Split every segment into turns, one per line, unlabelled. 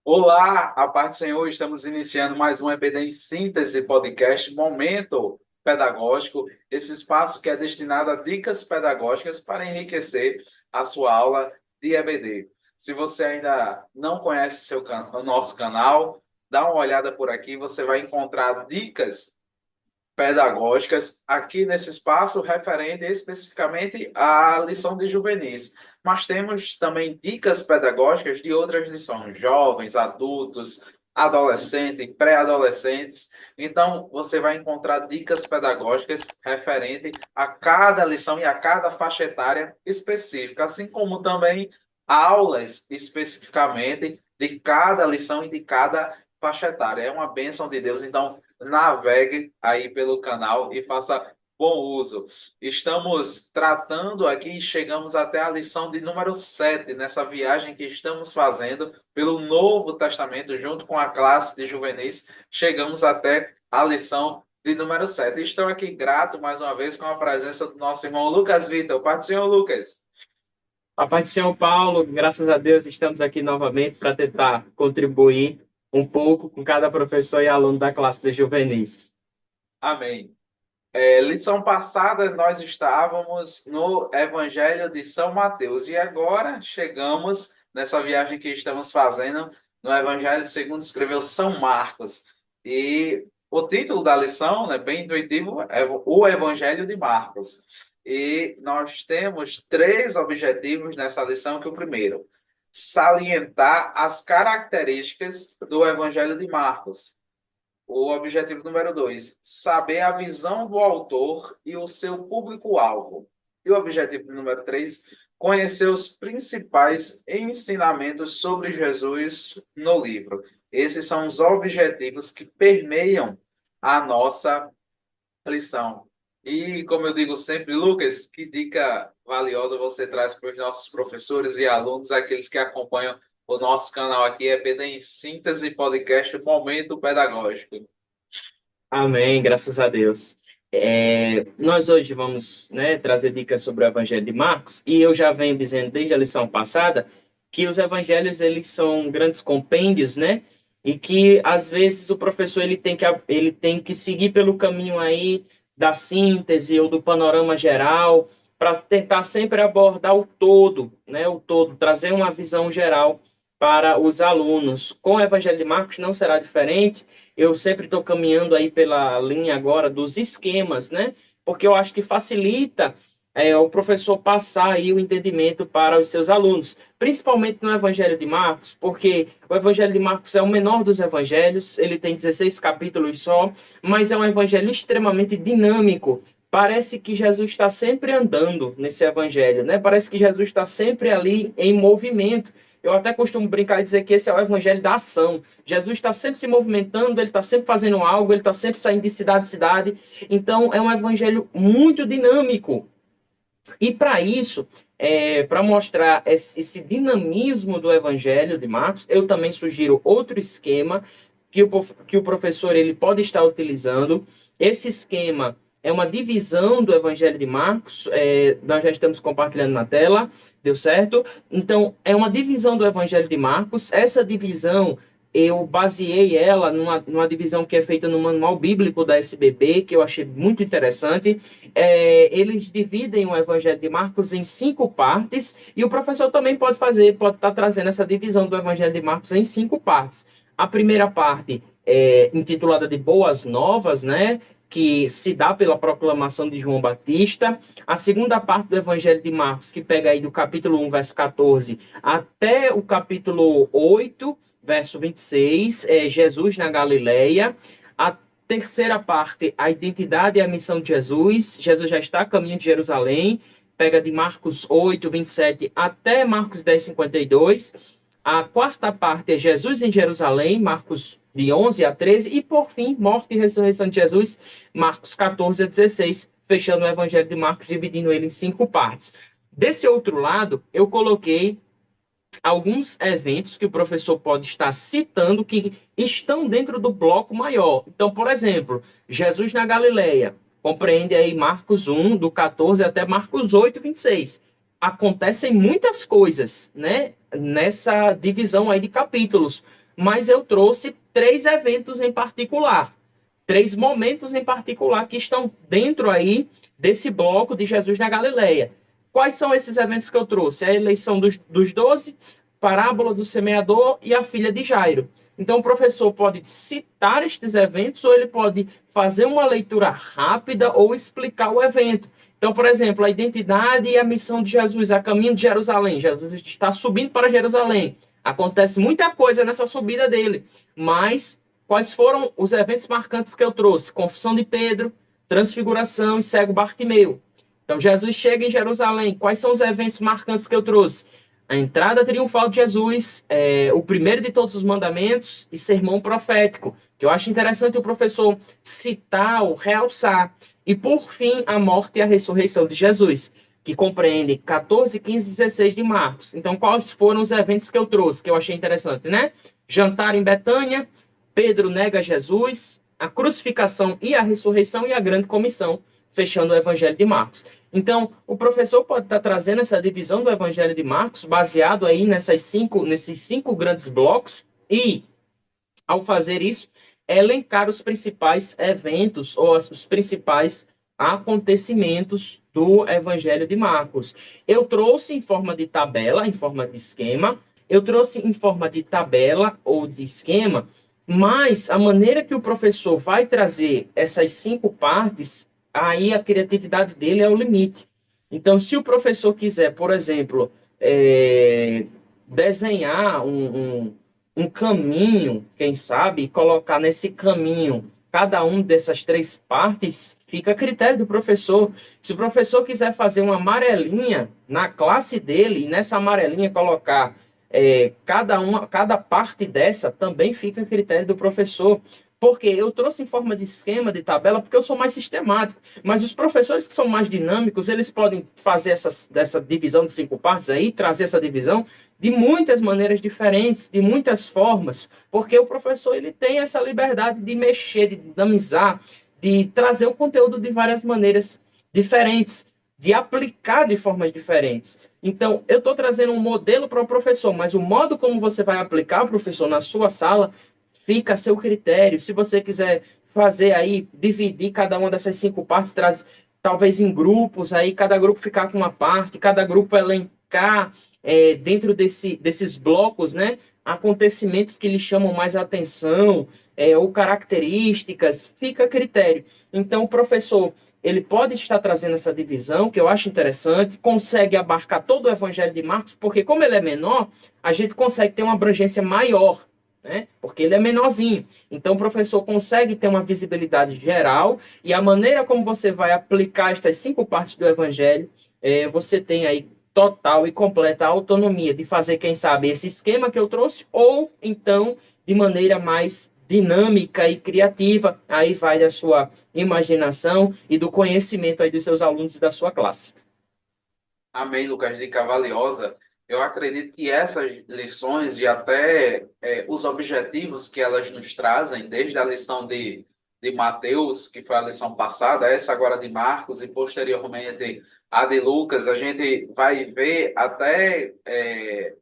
Olá, a paz do Senhor, estamos iniciando mais um EBD em Síntese Podcast, Momento Pedagógico, esse espaço que é destinado a dicas pedagógicas para enriquecer a sua aula de EBD. Se você ainda não conhece o nosso canal, dá uma olhada por aqui, você vai encontrar dicas pedagógicas aqui nesse espaço referente especificamente à lição de juvenis. Mas temos também dicas pedagógicas de outras lições, jovens, adultos, adolescentes, pré-adolescentes. Então, você vai encontrar dicas pedagógicas referente a cada lição e a cada faixa etária específica, assim como também aulas especificamente de cada lição e de cada faixa etária. É uma bênção de Deus. Então, navegue aí pelo canal e faça bom uso. Estamos tratando aqui, chegamos até a lição de número 7 nessa viagem que estamos fazendo pelo Novo Testamento, junto com a classe de juvenis, chegamos até a lição de número 7. Estou aqui grato mais uma vez com a presença do nosso irmão Lucas Vitor. Pai do Senhor, Lucas.
A paz do Senhor Paulo, graças a Deus, estamos aqui novamente para tentar contribuir um pouco com cada professor e aluno da classe de juvenis.
Amém. Lição passada, nós estávamos no Evangelho de São Mateus e agora chegamos nessa viagem que estamos fazendo no Evangelho segundo escreveu São Marcos. E o título da lição, né, bem intuitivo, é o Evangelho de Marcos. E nós temos três objetivos nessa lição, que o primeiro, salientar as características do Evangelho de Marcos. O objetivo número 2, saber a visão do autor e o seu público-alvo. E o objetivo número 3, conhecer os principais ensinamentos sobre Jesus no livro. Esses são os objetivos que permeiam a nossa lição. E, como eu digo sempre, Lucas, que dica valiosa você traz para os nossos professores e alunos, aqueles que acompanham o nosso canal aqui, é EBD em Síntese Podcast Momento Pedagógico.
Amém, graças a Deus. Nós hoje vamos, né, trazer dicas sobre o Evangelho de Marcos, e eu já venho dizendo desde a lição passada que os evangelhos eles são grandes compêndios, né? E que às vezes o professor ele tem que seguir pelo caminho aí da síntese ou do panorama geral para tentar sempre abordar o todo, né? O todo, trazer uma visão geral para os alunos. Com o Evangelho de Marcos não será diferente. Eu sempre estou caminhando aí pela linha agora dos esquemas, né? Porque eu acho que facilita o professor passar aí o entendimento para os seus alunos, principalmente no Evangelho de Marcos, porque o Evangelho de Marcos é o menor dos evangelhos, ele tem 16 capítulos só, mas é um evangelho extremamente dinâmico. Parece que Jesus está sempre andando nesse evangelho, né? Parece que Jesus está sempre ali em movimento. Eu até costumo brincar e dizer que esse é o evangelho da ação. Jesus está sempre se movimentando, ele está sempre fazendo algo, ele está sempre saindo de cidade em cidade. Então, é um evangelho muito dinâmico. E para isso, para mostrar esse dinamismo do Evangelho de Marcos, eu também sugiro outro esquema que o professor ele pode estar utilizando. Esse esquema é uma divisão do Evangelho de Marcos, nós já estamos compartilhando na tela, deu certo? Então, é uma divisão do Evangelho de Marcos. Essa divisão eu baseei ela numa divisão que é feita no Manual Bíblico da SBB, que eu achei muito interessante. Eles dividem o Evangelho de Marcos em 5 partes, e o professor também pode estar trazendo essa divisão do Evangelho de Marcos em 5 partes. A primeira parte é intitulada de Boas Novas, né? Que se dá pela proclamação de João Batista. A segunda parte do Evangelho de Marcos, que pega aí do capítulo 1, verso 14, até o capítulo 8, verso 26, Jesus na Galileia. A terceira parte, a identidade e a missão de Jesus. Jesus já está a caminho de Jerusalém, pega de Marcos 8, 27 até Marcos 10, 52. A quarta parte é Jesus em Jerusalém, Marcos de 11 a 13. E, por fim, morte e ressurreição de Jesus, Marcos 14 a 16, fechando o Evangelho de Marcos, dividindo ele em 5 partes. Desse outro lado, eu coloquei alguns eventos que o professor pode estar citando que estão dentro do bloco maior. Então, por exemplo, Jesus na Galileia, compreende aí Marcos 1, do 14 até Marcos 8, 26. Acontecem muitas coisas, né, nessa divisão aí de capítulos. mas eu trouxe 3 eventos em particular, 3 momentos em particular que estão dentro aí desse bloco de Jesus na Galileia. Quais são esses eventos que eu trouxe? A eleição dos 12, parábola do semeador e a filha de Jairo. Então, o professor pode citar estes eventos ou ele pode fazer uma leitura rápida ou explicar o evento. Então, por exemplo, a identidade e a missão de Jesus a caminho de Jerusalém. Jesus está subindo para Jerusalém. Acontece muita coisa nessa subida dele, mas quais foram os eventos marcantes que eu trouxe? Confissão de Pedro, transfiguração e cego Bartimeu. Então, Jesus chega em Jerusalém. Quais são os eventos marcantes que eu trouxe? A entrada triunfal de Jesus, o primeiro de todos os mandamentos e sermão profético, que eu acho interessante o professor citar ou realçar. E, por fim, a morte e a ressurreição de Jesus, que compreende 14, 15, 16 de Marcos. Então, quais foram os eventos que eu trouxe, que eu achei interessante, né? Jantar em Betânia, Pedro nega Jesus, a crucificação e a ressurreição e a grande comissão, fechando o Evangelho de Marcos. Então, o professor pode estar trazendo essa divisão do Evangelho de Marcos, baseado aí nesses cinco grandes blocos, e, ao fazer isso, elencar os principais eventos ou os principais acontecimentos do Evangelho de Marcos. Eu trouxe em forma de tabela, em forma de esquema, eu trouxe em forma de tabela ou de esquema, mas a maneira que o professor vai trazer essas 5 partes, aí a criatividade dele é o limite. Então, se o professor quiser, por exemplo, desenhar um caminho, quem sabe, e colocar nesse caminho cada um dessas 3 partes, fica a critério do professor. Se o professor quiser fazer uma amarelinha na classe dele, e nessa amarelinha colocar cada parte dessa, também fica a critério do professor. Porque eu trouxe em forma de esquema, de tabela, porque eu sou mais sistemático. Mas os professores que são mais dinâmicos, eles podem fazer dessa divisão de 5 partes aí, trazer essa divisão de muitas maneiras diferentes, de muitas formas, porque o professor ele tem essa liberdade de mexer, de dinamizar, de trazer o conteúdo de várias maneiras diferentes, de aplicar de formas diferentes. Então, eu estou trazendo um modelo para o professor, mas o modo como você vai aplicar o professor na sua sala fica a seu critério. Se você quiser fazer aí, dividir cada uma dessas 5 partes, talvez em grupos, aí cada grupo ficar com uma parte, cada grupo elencar dentro desses blocos, né, acontecimentos que lhe chamam mais atenção, ou características, fica a critério. Então, o professor ele pode estar trazendo essa divisão, que eu acho interessante, consegue abarcar todo o Evangelho de Marcos, porque como ele é menor, a gente consegue ter uma abrangência maior, né? Porque ele é menorzinho. Então, o professor consegue ter uma visibilidade geral e a maneira como você vai aplicar estas 5 partes do Evangelho, você tem aí total e completa autonomia de fazer, quem sabe, esse esquema que eu trouxe, ou então de maneira mais dinâmica e criativa. Aí vai da sua imaginação e do conhecimento aí dos seus alunos e da sua classe.
Amém, Lucas, dica valiosa. Eu acredito que essas lições e até os objetivos que elas nos trazem, desde a lição de Mateus, que foi a lição passada, essa agora de Marcos e posteriormente a de Lucas, a gente vai ver até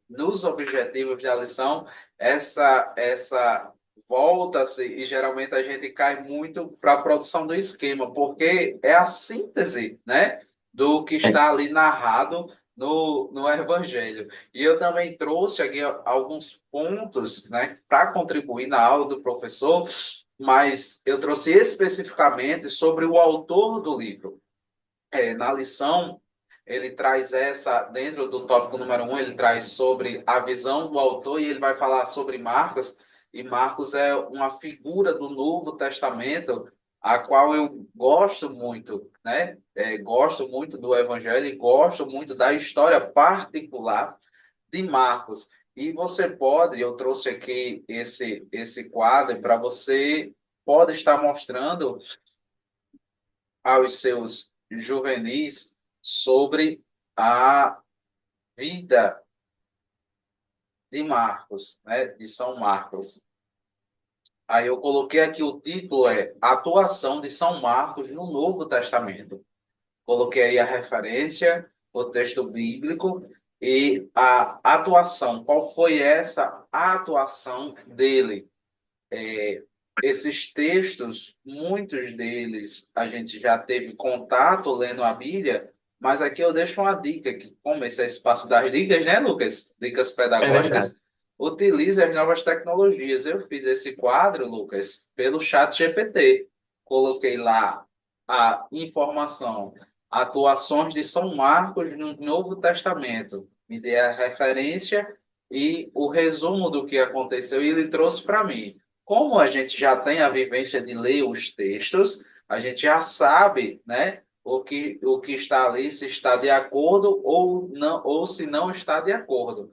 nos objetivos da lição essa volta-se e geralmente a gente cai muito para a produção do esquema, porque é a síntese, né, do que está ali narrado no Evangelho. E eu também trouxe aqui alguns pontos, né, para contribuir na aula do professor, mas eu trouxe especificamente sobre o autor do livro. Na lição, ele traz dentro do tópico número 1, ele traz sobre a visão do autor e ele vai falar sobre Marcos, e Marcos é uma figura do Novo Testamento, a qual eu gosto muito, né? Gosto muito do Evangelho e gosto muito da história particular de Marcos. E você pode, eu trouxe aqui esse quadro para você, pode estar mostrando aos seus juvenis sobre a vida de Marcos, né, de São Marcos. Aí eu coloquei aqui o título Atuação de São Marcos no Novo Testamento. Coloquei aí a referência, o texto bíblico e a atuação. Qual foi essa atuação dele? Esses textos, muitos deles a gente já teve contato lendo a Bíblia, mas aqui eu deixo uma dica, que como esse é espaço das dicas, né, Lucas? Dicas
É verdade.
pedagógicas. Utilize as novas tecnologias. Eu fiz esse quadro, Lucas, pelo chat GPT. Coloquei lá a informação, atuações de São Marcos no Novo Testamento. Me dei a referência e o resumo do que aconteceu e ele trouxe para mim. Como a gente já tem a vivência de ler os textos, a gente já sabe, né, o que está ali, se está de acordo ou não, ou se não está de acordo.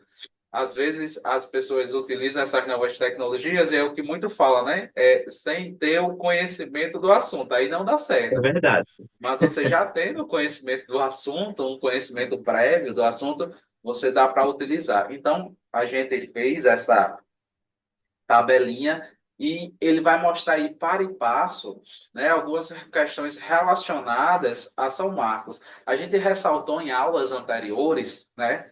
Às vezes as pessoas utilizam essas novas tecnologias e é o que muito fala, né? Sem ter o conhecimento do assunto, aí não dá
É
certo.
verdade.
Mas você já tendo o conhecimento do assunto, um conhecimento prévio do assunto, você dá para utilizar. Então, a gente fez essa tabelinha e ele vai mostrar aí para e passo, né, algumas questões relacionadas a São Marcos. A gente ressaltou em aulas anteriores, né,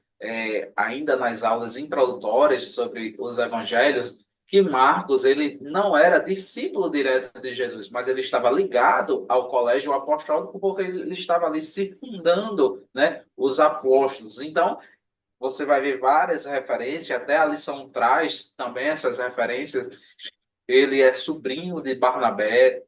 ainda nas aulas introdutórias sobre os evangelhos, que Marcos ele não era discípulo direto de Jesus, mas ele estava ligado ao colégio apostólico porque ele estava ali circundando, né, os apóstolos. Então, você vai ver várias referências, até a lição traz também essas referências. Ele é sobrinho de Barnabé,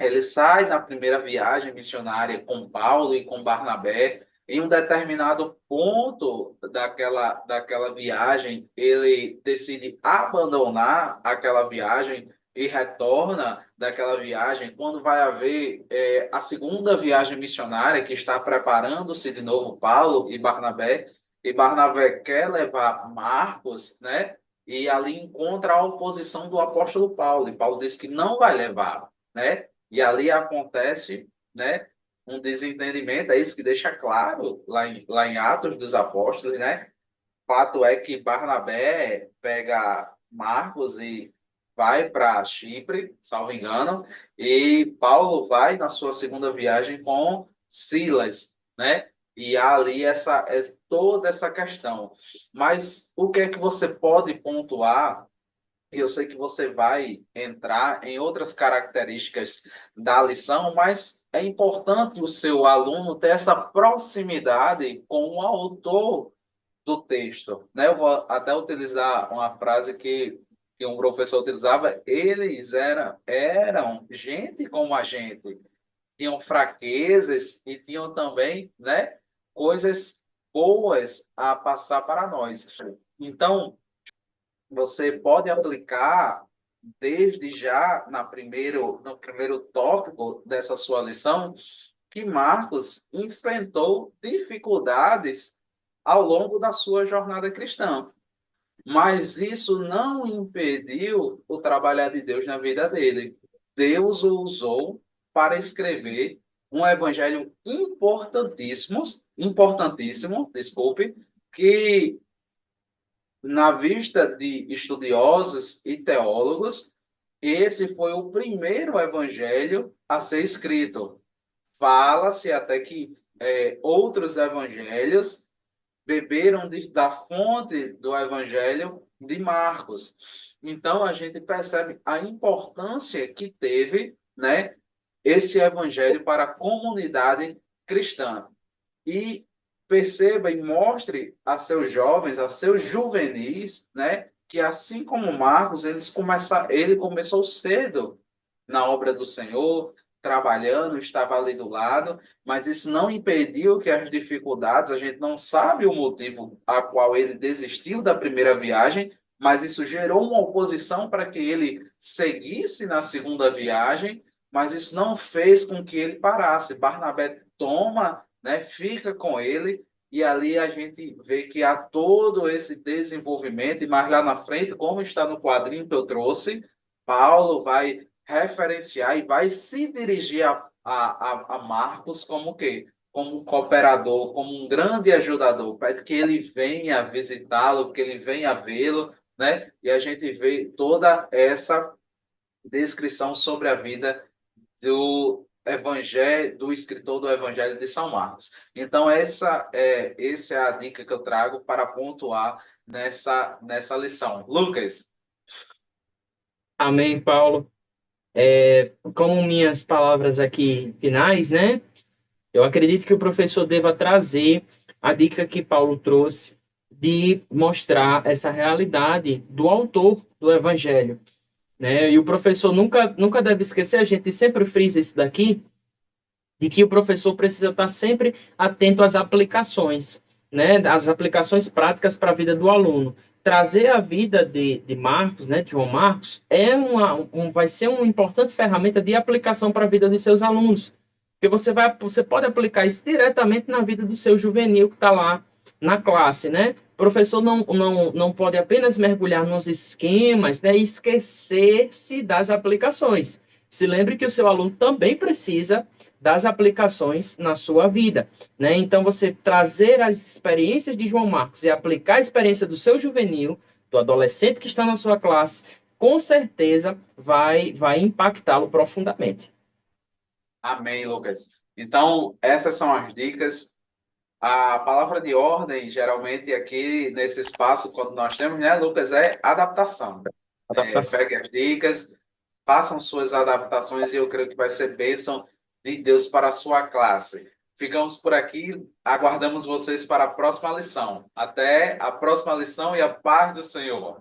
ele sai na primeira viagem missionária com Paulo e com Barnabé. Em um determinado ponto daquela viagem, ele decide abandonar aquela viagem e retorna daquela viagem. Quando vai haver a segunda viagem missionária, que está preparando-se de novo Paulo e Barnabé quer levar Marcos, né? E ali encontra a oposição do apóstolo Paulo, e Paulo diz que não vai levar, né? E ali acontece, né, um desentendimento, é isso que deixa claro lá em Atos dos Apóstolos, né? Fato é que Barnabé pega Marcos e vai para Chipre, salvo engano, e Paulo vai na sua segunda viagem com Silas, né? E há ali toda essa questão. Mas o que é que você pode pontuar e eu sei que você vai entrar em outras características da lição, mas é importante o seu aluno ter essa proximidade com o autor do texto, né? Eu vou até utilizar uma frase que um professor utilizava: eles eram gente como a gente, tinham fraquezas e tinham também, né, coisas boas a passar para nós. Então, você pode aplicar desde já no primeiro tópico dessa sua lição que Marcos enfrentou dificuldades ao longo da sua jornada cristã. Mas isso não impediu o trabalhar de Deus na vida dele. Deus o usou para escrever um evangelho importantíssimo, desculpe, que na vista de estudiosos e teólogos, esse foi o primeiro evangelho a ser escrito. Fala-se até que outros evangelhos beberam da fonte do evangelho de Marcos. Então a gente percebe a importância que teve, né, esse evangelho para a comunidade cristã. E perceba e mostre a seus jovens, a seus juvenis, né, que assim como Marcos, ele começou cedo na obra do Senhor, trabalhando, estava ali do lado, mas isso não impediu que as dificuldades, a gente não sabe o motivo a qual ele desistiu da primeira viagem, mas isso gerou uma oposição para que ele seguisse na segunda viagem, mas isso não fez com que ele parasse. Barnabé toma, né, fica com ele, e ali a gente vê que há todo esse desenvolvimento, e mais lá na frente, como está no quadrinho que eu trouxe, Paulo vai referenciar e vai se dirigir a Marcos como o quê? Como um cooperador, como um grande ajudador, para que ele venha visitá-lo, que ele venha vê-lo, né? E a gente vê toda essa descrição sobre a vida evangelho, do escritor do Evangelho de São Marcos. Então, essa é a dica que eu trago para pontuar nessa lição. Lucas.
Amém, Paulo. Como minhas palavras aqui finais, né? Eu acredito que o professor deva trazer a dica que Paulo trouxe de mostrar essa realidade do autor do Evangelho, né? E o professor nunca deve esquecer, a gente sempre frisa isso daqui, de que o professor precisa estar sempre atento às aplicações, né? As aplicações práticas para a vida do aluno. Trazer a vida de Marcos, né, de João Marcos, vai ser uma importante ferramenta de aplicação para a vida dos seus alunos. Porque você pode aplicar isso diretamente na vida do seu juvenil que está lá na classe, né? O professor não pode apenas mergulhar nos esquemas, né, e esquecer-se das aplicações. Se lembre que o seu aluno também precisa das aplicações na sua vida, né? Então, você trazer as experiências de João Marcos e aplicar a experiência do seu juvenil, do adolescente que está na sua classe, com certeza vai impactá-lo profundamente.
Amém, Lucas. Então, essas são as dicas. A palavra de ordem, geralmente, aqui nesse espaço, quando nós temos, né, Lucas, é adaptação.
Adaptação.
Pegue as dicas, façam suas adaptações e eu creio que vai ser bênção de Deus para a sua classe. Ficamos por aqui, aguardamos vocês para a próxima lição. Até a próxima lição e a paz do Senhor.